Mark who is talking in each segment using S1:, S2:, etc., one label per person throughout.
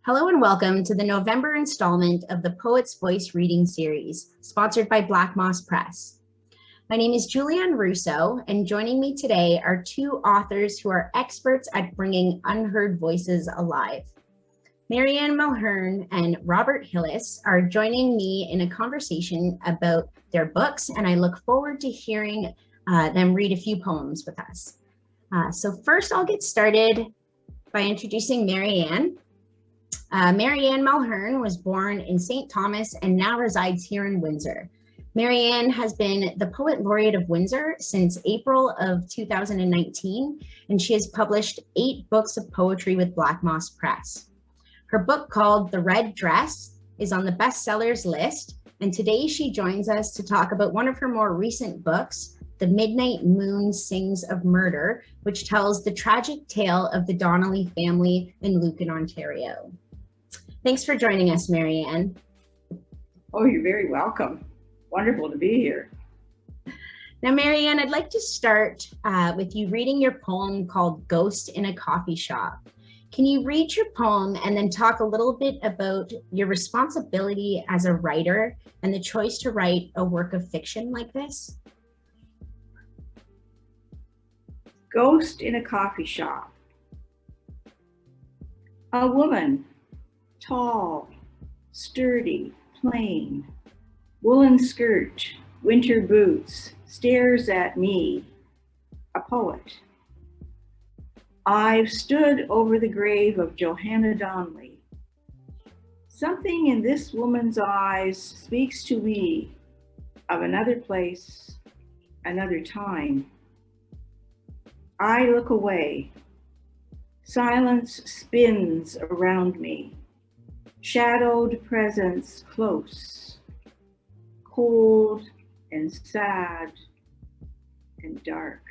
S1: Hello and welcome to the November installment of the Poet's Voice reading series, sponsored by Black Moss Press. My name is Julianne Russo, and joining me today are two authors who are experts at bringing unheard voices alive. Marianne Mulhern and Robert Hillis are joining me in a conversation about their books, and I look forward to hearing them read a few poems with us. So first, I'll get started by introducing Marianne. Marianne Mulhern was born in St. Thomas and now resides here in Windsor. Marianne has been the Poet Laureate of Windsor since April of 2019, and she has published 8 books of poetry with Black Moss Press. Her book called The Red Dress is on the bestsellers list, and today she joins us to talk about one of her more recent books, The Midnight Moon Sings of Murder, which tells the tragic tale of the Donnelly family in Lucan, Ontario. Thanks for joining us, Marianne.
S2: Oh, you're very welcome. Wonderful to be here.
S1: Now, Marianne, I'd like to start with you reading your poem called Ghost in a Coffee Shop. Can you read your poem and then talk a little bit about your responsibility as a writer and the choice to write a work of fiction like this?
S2: Ghost in a Coffee Shop. A woman, tall, sturdy, plain, woolen skirt, winter boots, stares at me, a poet. I've stood over the grave of Johanna Donnelly. Something in this woman's eyes speaks to me of another place, another time. I look away. Silence spins around me. Shadowed presence close, cold and sad and dark.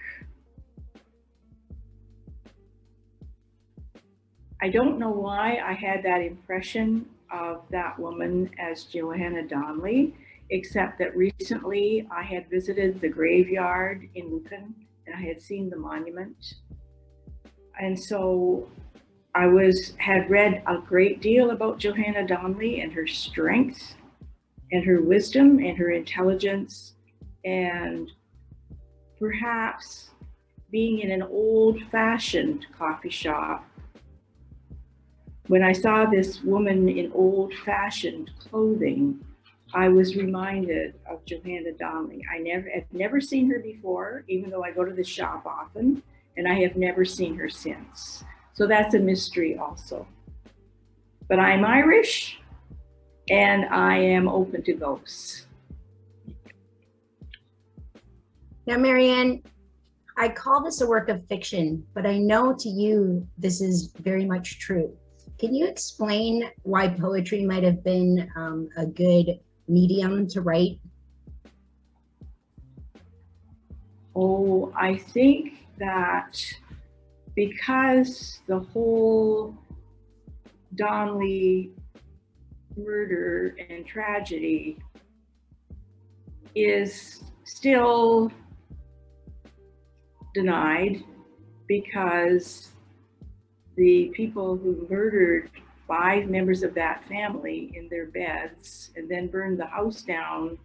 S2: I don't know why I had that impression of that woman as Johanna Donnelly, except that recently I had visited the graveyard in Lucan and I had seen the monument. And so I had read a great deal about Johanna Donnelly and her strength and her wisdom and her intelligence, and perhaps being in an old-fashioned coffee shop. When I saw this woman in old-fashioned clothing, I was reminded of Johanna Donnelly. I'd never seen her before, even though I go to the shop often, and I have never seen her since. So that's a mystery also. But I'm Irish and I am open to ghosts.
S1: Now, Marianne, I call this a work of fiction, but I know to you this is very much true. Can you explain why poetry might have been a good medium to write?
S2: Oh, I think that because the whole Donnelly murder and tragedy is still denied, because the people who murdered 5 members of that family in their beds and then burned the house down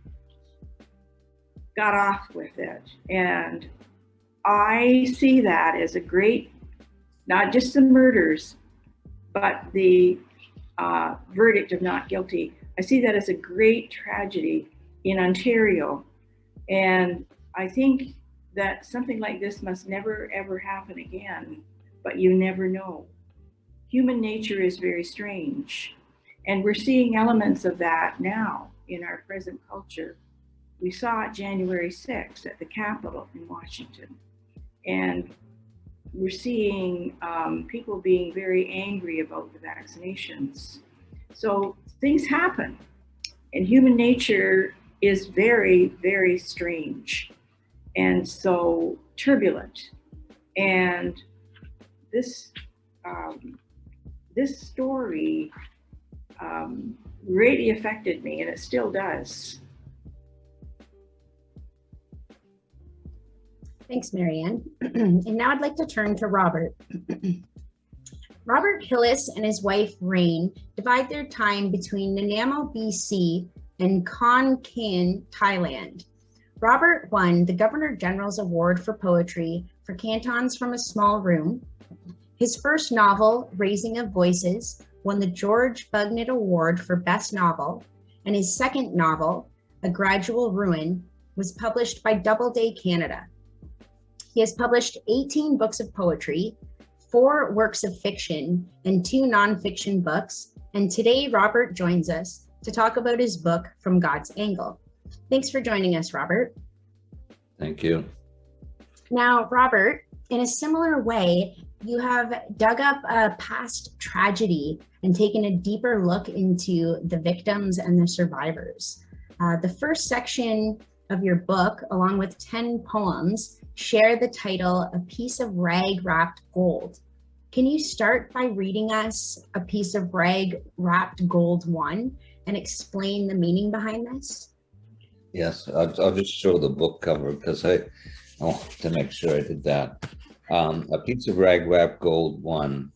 S2: got off with it. And I see that as a great, not just the murders, but the verdict of not guilty. I see that as a great tragedy in Ontario. And I think that something like this must never, ever happen again, but you never know. Human nature is very strange. And we're seeing elements of that now in our present culture. We saw it January 6th at the Capitol in Washington. And we're seeing people being very angry about the vaccinations. So things happen, and human nature is very, very strange and so turbulent. And this story really affected me, and it still does.
S1: Thanks, Marianne. And now I'd like to turn to Robert. Robert Hillis and his wife Rain divide their time between Nanaimo, BC and Khon Kaen, Thailand. Robert won the Governor General's Award for Poetry for Cantons from a Small Room. His first novel, Raising of Voices, won the George Bugnett Award for Best Novel, and his second novel, A Gradual Ruin, was published by Doubleday Canada. He has published 18 books of poetry, 4 works of fiction, and 2 nonfiction books. And today, Robert joins us to talk about his book, From God's Angle. Thanks for joining us, Robert.
S3: Thank you.
S1: Now, Robert, in a similar way, you have dug up a past tragedy and taken a deeper look into the victims and the survivors. The first section of your book, along with 10 poems, share the title, A Piece of Rag Wrapped Gold. Can you start by reading us A Piece of Rag Wrapped Gold 1 and explain the meaning behind this?
S3: Yes, I'll just show the book cover because I want to make sure I did that. A Piece of Rag Wrapped Gold 1.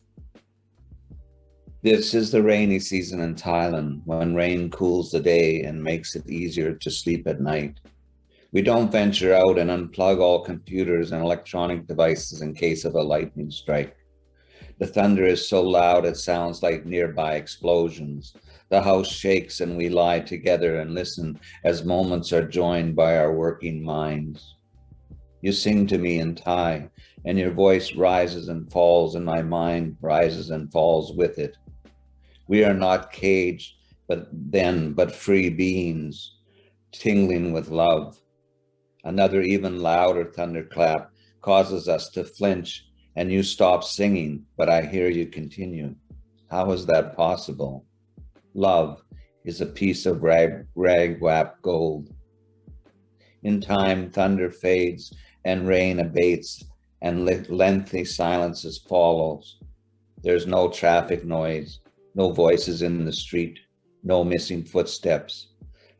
S3: This is the rainy season in Thailand, when rain cools the day and makes it easier to sleep at night. We don't venture out and unplug all computers and electronic devices in case of a lightning strike. The thunder is so loud it sounds like nearby explosions. The house shakes and we lie together and listen as moments are joined by our working minds. You sing to me in Thai, and your voice rises and falls, and my mind rises and falls with it. We are not caged, but free beings, tingling with love. Another even louder thunderclap causes us to flinch, and you stop singing, but I hear you continue. How is that possible? Love is a piece of rag-wrapped gold. In time, thunder fades and rain abates, and lengthy silences follows. There's no traffic noise, no voices in the street, no missing footsteps.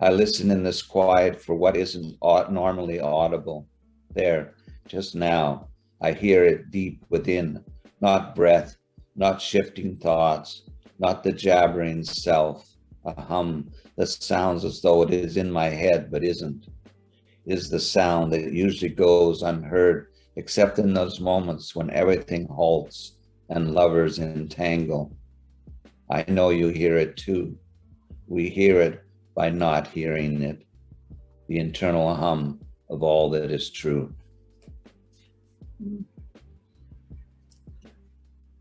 S3: I listen in this quiet for what isn't normally audible. There, just now, I hear it deep within, not breath, not shifting thoughts, not the jabbering self, a hum that sounds as though it is in my head but isn't. Is the sound that usually goes unheard, except in those moments when everything halts and lovers entangle. I know you hear it too. We hear it by not hearing it, the internal hum of all that is true.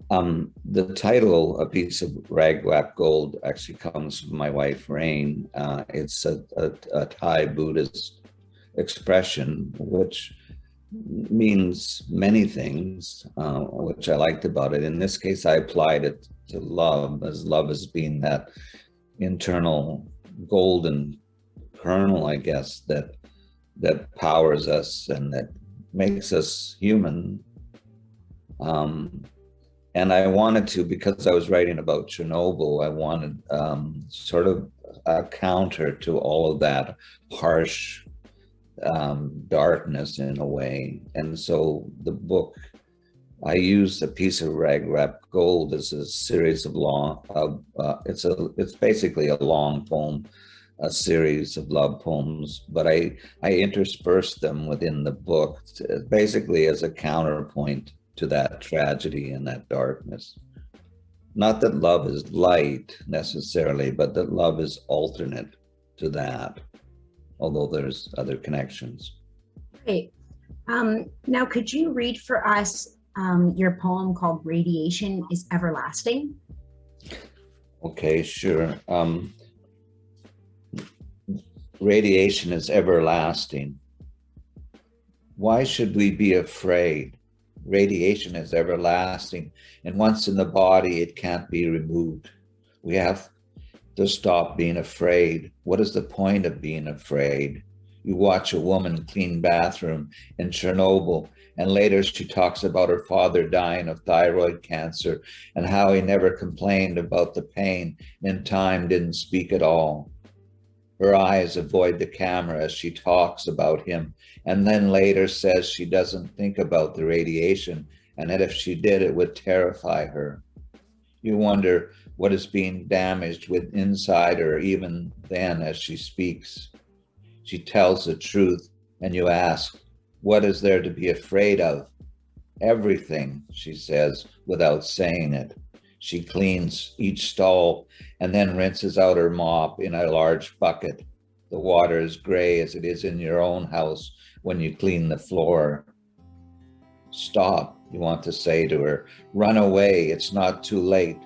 S3: The title, A Piece of Rag-Wrapped Gold, actually comes from my wife, Rain. It's a Thai Buddhist expression, which means many things, which I liked about it. In this case, I applied it to love, as love as being that internal golden kernel, I guess, that powers us and that makes us human. And I wanted to, because I was writing about Chernobyl, I wanted sort of a counter to all of that harsh darkness in a way. And so the book, I used A Piece of Rag-Wrapped Gold as a series of it's basically a long poem, a series of love poems, but I interspersed them within the book basically as a counterpoint to that tragedy and that darkness. Not that love is light necessarily, but that love is alternate to that, although there's other connections.
S1: Great. Now, could you read for us your poem called Radiation is Everlasting?
S3: Okay, sure. Radiation is everlasting. Why should we be afraid? Radiation is everlasting, and once in the body, it can't be removed. We have to stop being afraid. What is the point of being afraid? You watch a woman clean bathroom in Chernobyl, and later she talks about her father dying of thyroid cancer and how he never complained about the pain and in time didn't speak at all. Her eyes avoid the camera as she talks about him, and then later says she doesn't think about the radiation and that if she did, it would terrify her. You wonder what is being damaged with inside her even then as she speaks. She tells the truth, and you ask, what is there to be afraid of? Everything, she says, without saying it. She cleans each stall and then rinses out her mop in a large bucket. The water is gray as it is in your own house when you clean the floor. Stop, you want to say to her. Run away, it's not too late.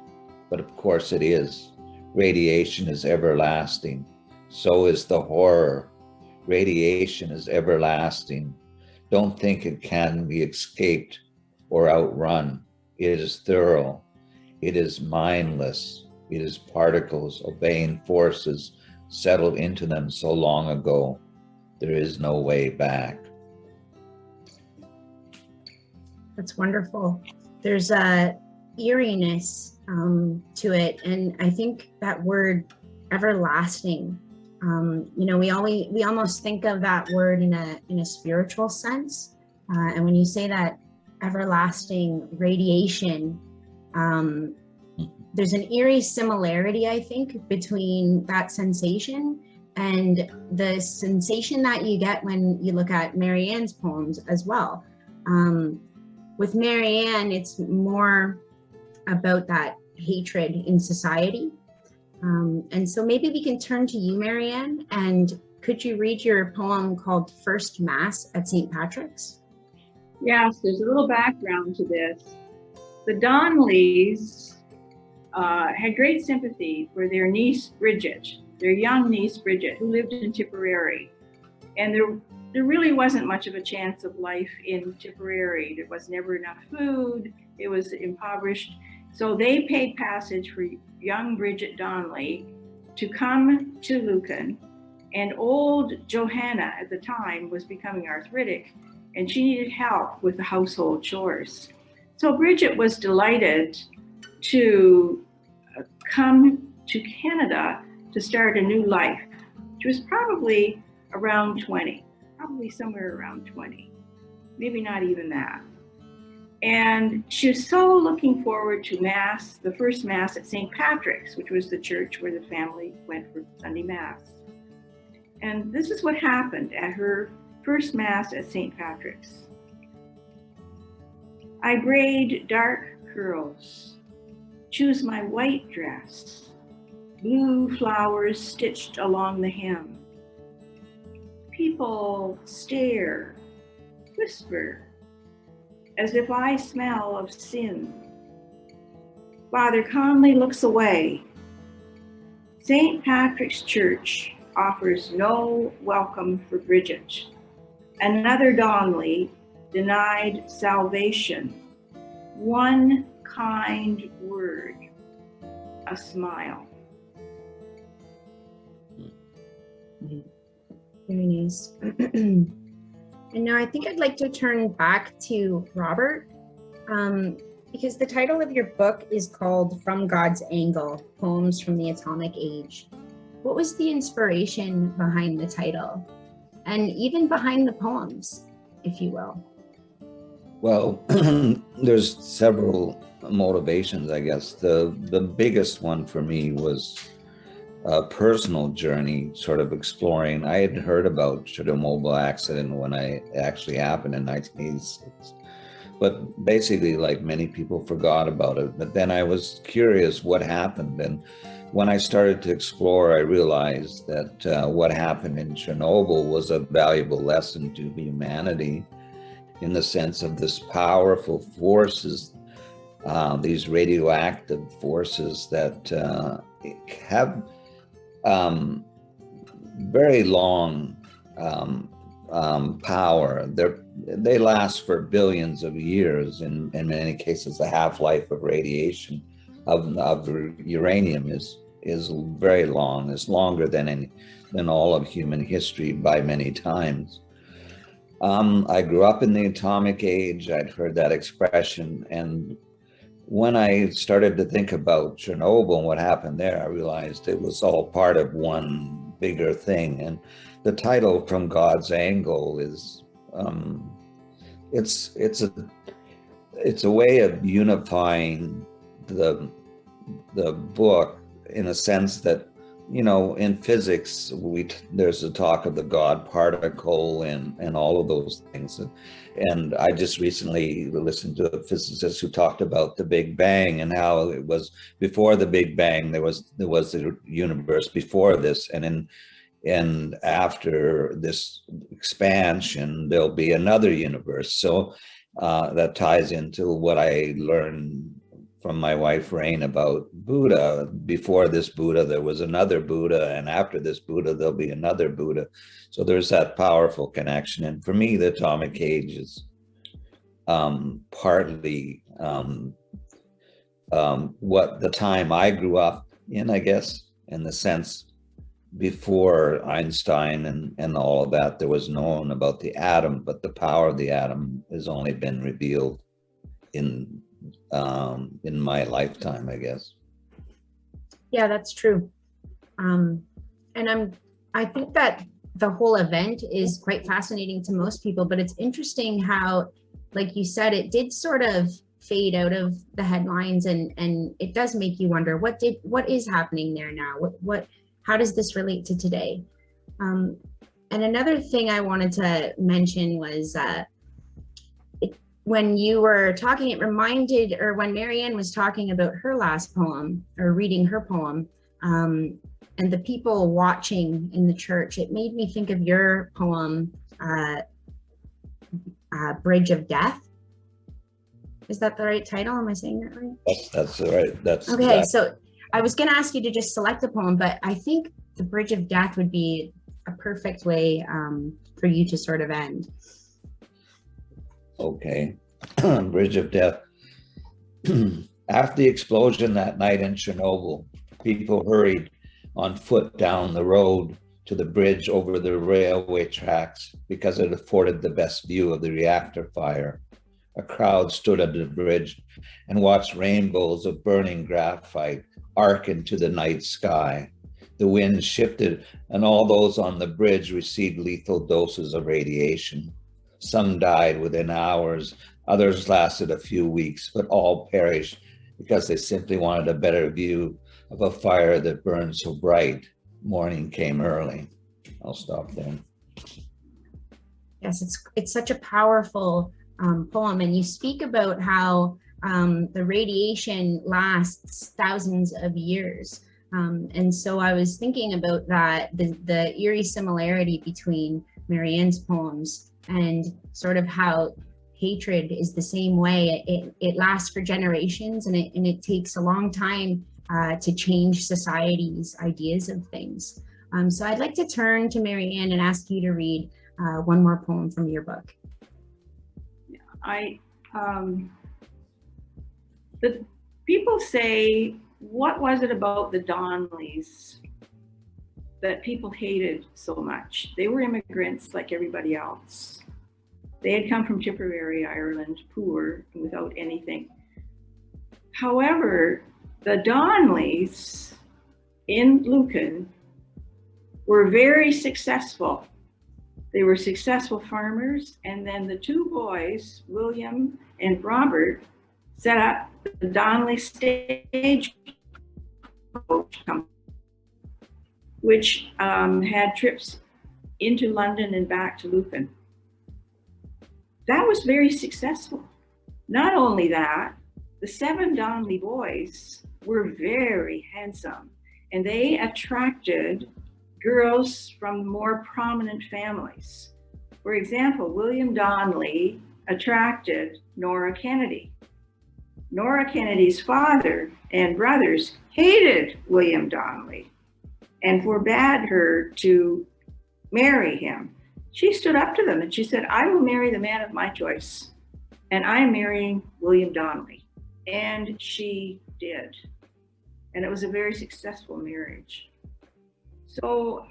S3: But of course it is. Radiation is everlasting. So is the horror. Radiation is everlasting. Don't think it can be escaped or outrun. It is thorough. It is mindless. It is particles obeying forces settled into them so long ago. There is no way back.
S1: That's wonderful. There's a eeriness to it, and I think that word everlasting. We almost think of that word in a spiritual sense, and when you say that everlasting radiation, there's an eerie similarity, I think, between that sensation and the sensation that you get when you look at Marianne's poems as well. With Marianne, it's more about that hatred in society. And so maybe we can turn to you, Marianne, and could you read your poem called First Mass at St. Patrick's?
S2: Yes, there's a little background to this. The Donnellys had great sympathy for their niece Bridget, their young niece Bridget, who lived in Tipperary. And there really wasn't much of a chance of life in Tipperary. There was never enough food. It was impoverished. So they paid passage for young Bridget Donnelly to come to Lucan. And old Johanna at the time was becoming arthritic, and she needed help with the household chores. So Bridget was delighted to come to Canada to start a new life. She was probably around 20, probably somewhere around 20, maybe not even that. And she was so looking forward to Mass, the first Mass at St. Patrick's, which was the church where the family went for Sunday Mass. And this is what happened at her first Mass at St. Patrick's. I braid dark curls, choose my white dress, blue flowers stitched along the hem. People stare, whisper, as if I smell of sin. Father calmly looks away. St. Patrick's Church offers no welcome for Bridget. Another Donnelly denied salvation. One kind word, a smile.
S1: Very nice. And now I think I'd like to turn back to Robert, because the title of your book is called From God's Angle, Poems from the Atomic Age. What was the inspiration behind the title, and even behind the poems, if you will?
S3: Well, there's several motivations, I guess. The biggest one for me was a personal journey, sort of exploring. I had heard about Chernobyl accident when it actually happened in 1986, but basically, like many people, forgot about it. But then I was curious what happened, and when I started to explore, I realized that what happened in Chernobyl was a valuable lesson to humanity, in the sense of this powerful forces, these radioactive forces that have very long power. They last for billions of years. In many cases, the half-life of radiation of uranium is very long. It's longer than all of human history by many times. I grew up in the atomic age. I'd heard that expression, and when I started to think about Chernobyl and what happened there, I realized it was all part of one bigger thing. And the title From God's Angle is it's a way of unifying the the book in a sense that, you know, in physics, there's a talk of the God particle and all of those things. And I just recently listened to a physicist who talked about the Big Bang and how it was before the Big Bang, there was the universe before this, and after this expansion, there'll be another universe. So that ties into what I learned from my wife Rain about Buddha. Before this Buddha, there was another Buddha, and after this Buddha, there'll be another Buddha. So there's that powerful connection. And for me, the atomic age is partly what the time I grew up in, I guess, in the sense before Einstein and all of that, there was known about the atom, but the power of the atom has only been revealed in my lifetime, I guess.
S1: Yeah, that's true. And I think that the whole event is quite fascinating to most people, but it's interesting how, like you said, it did sort of fade out of the headlines, and it does make you wonder what is happening there now. How does this relate to today? And another thing I wanted to mention was when you were talking, it reminded, or when Marianne was talking about her last poem, or reading her poem, and the people watching in the church, it made me think of your poem, Bridge of Death. Is that the right title? Am I saying that right?
S3: That's right. That's
S1: okay. So I was going to ask you to just select a poem, but I think the Bridge of Death would be a perfect way for you to sort of end.
S3: Okay. Bridge of Death. After the explosion that night in Chernobyl, people hurried on foot down the road to the bridge over the railway tracks because it afforded the best view of the reactor fire. A crowd stood at the bridge and watched rainbows of burning graphite arc into the night sky. The wind shifted, and all those on the bridge received lethal doses of radiation. Some died within hours, others lasted a few weeks, but all perished because they simply wanted a better view of a fire that burned so bright. Morning came early. I'll stop there.
S1: Yes, it's such a powerful poem, and you speak about how the radiation lasts thousands of years. And so I was thinking about that, the eerie similarity between Marianne's poems and sort of how hatred is the same way. It lasts for generations, and it takes a long time to change society's ideas of things. So I'd like to turn to Marianne and ask you to read one more poem from your book.
S2: The people say, what was it about the Donnellys that people hated so much? They were immigrants like everybody else. They had come from Tipperary, Ireland, poor and without anything. However, the Donnellys in Lucan were very successful. They were successful farmers, and then the two boys, William and Robert, set up the Donnelly Stagecoach Company, which had trips into London and back to Lucan. That was very successful. Not only that, the 7 Donnelly boys were very handsome, and they attracted girls from more prominent families. For example, William Donnelly attracted Nora Kennedy. Nora Kennedy's father and brothers hated William Donnelly and forbade her to marry him. She stood up to them and she said, I will marry the man of my choice, and I am marrying William Donnelly. And she did. And it was a very successful marriage. So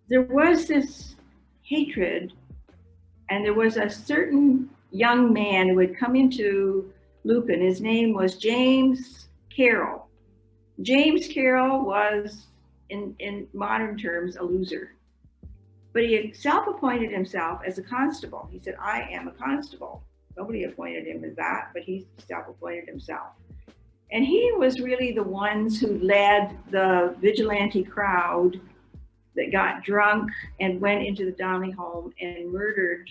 S2: there was this hatred, and there was a certain young man who had come into Lucan. His name was James Carroll. James Carroll was, in modern terms, a loser. But he had self-appointed himself as a constable. He said, I am a constable. Nobody appointed him as that, but he self-appointed himself. And he was really the ones who led the vigilante crowd that got drunk and went into the Donnelly home and murdered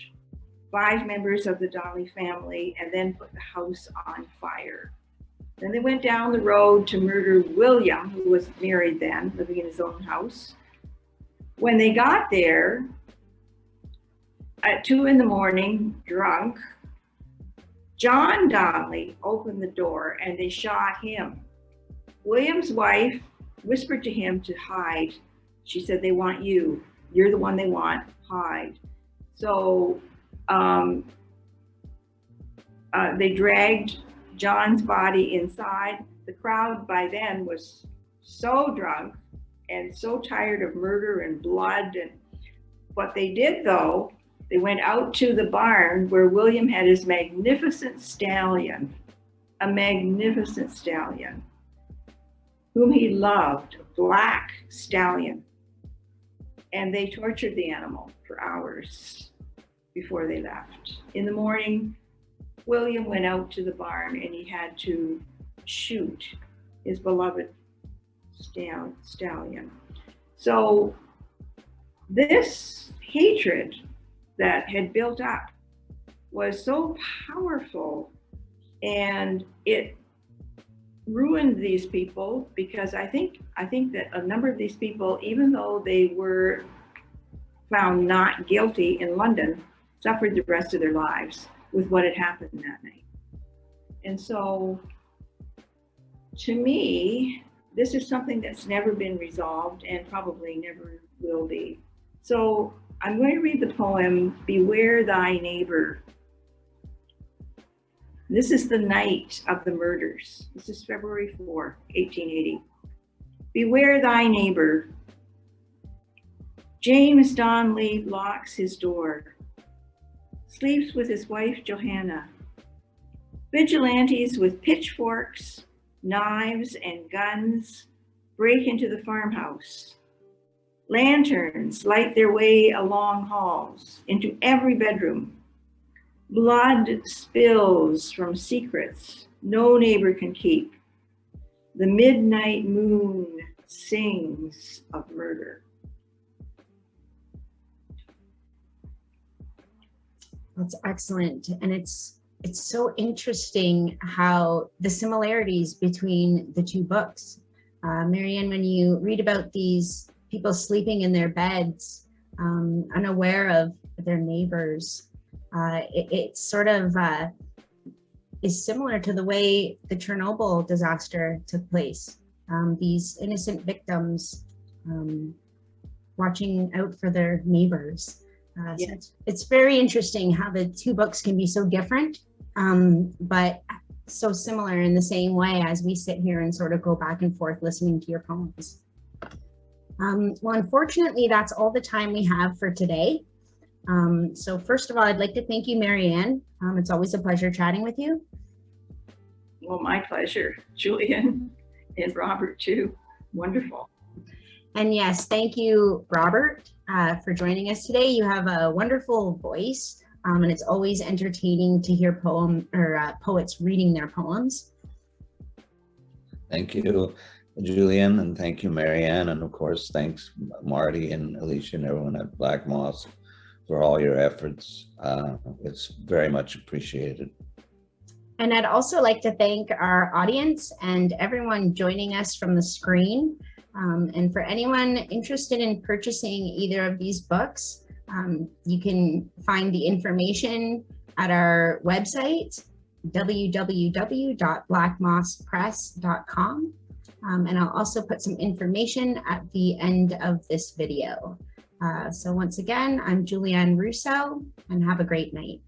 S2: 5 members of the Donnelly family and then put the house on fire. Then they went down the road to murder William, who was married then, living in his own house. When they got there at 2 in the morning, drunk, John Donnelly opened the door and they shot him. William's wife whispered to him to hide. She said, "They want you. You're the one they want. Hide." So they dragged John's body inside. The crowd by then was so drunk and so tired of murder and blood. And what they did, though, they went out to the barn where William had his magnificent stallion, a magnificent stallion, whom he loved, a black stallion. And they tortured the animal for hours before they left. In the morning, William went out to the barn and he had to shoot his beloved stallion. So this hatred that had built up was so powerful, and it ruined these people, because I think that a number of these people, even though they were found not guilty in London, suffered the rest of their lives with what had happened that night. And so, to me, this is something that's never been resolved and probably never will be. So I'm going to read the poem, "Beware Thy Neighbor." This is the night of the murders. This is February 4, 1880. Beware thy neighbor. James Donnelly locks his door, sleeps with his wife Johanna. Vigilantes with pitchforks, knives, and guns break into the farmhouse. Lanterns light their way along halls into every bedroom. Blood spills from secrets no neighbor can keep. The midnight moon sings of murder.
S1: That's excellent. And it's so interesting how the similarities between the two books. Marianne, when you read about these people sleeping in their beds, unaware of their neighbors, it sort of is similar to the way the Chernobyl disaster took place. These innocent victims watching out for their neighbors. So it's very interesting how the two books can be so different, but so similar in the same way as we sit here and sort of go back and forth listening to your poems. Well, unfortunately, that's all the time we have for today. So first of all, I'd like to thank you, Marianne. It's always a pleasure chatting with you.
S2: Well, my pleasure, Julian, and Robert too. Wonderful.
S1: And yes, thank you, Robert, for joining us today. You have a wonderful voice, and it's always entertaining to hear poets reading their poems.
S3: Thank you, Julian, and thank you, Marianne, and of course, thanks Marty and Alicia and everyone at Black Moss for all your efforts. It's very much appreciated.
S1: And I'd also like to thank our audience and everyone joining us from the screen. And for anyone interested in purchasing either of these books, you can find the information at our website, www.blackmosspress.com. And I'll also put some information at the end of this video. So once again, I'm Julianne Russo, and have a great night.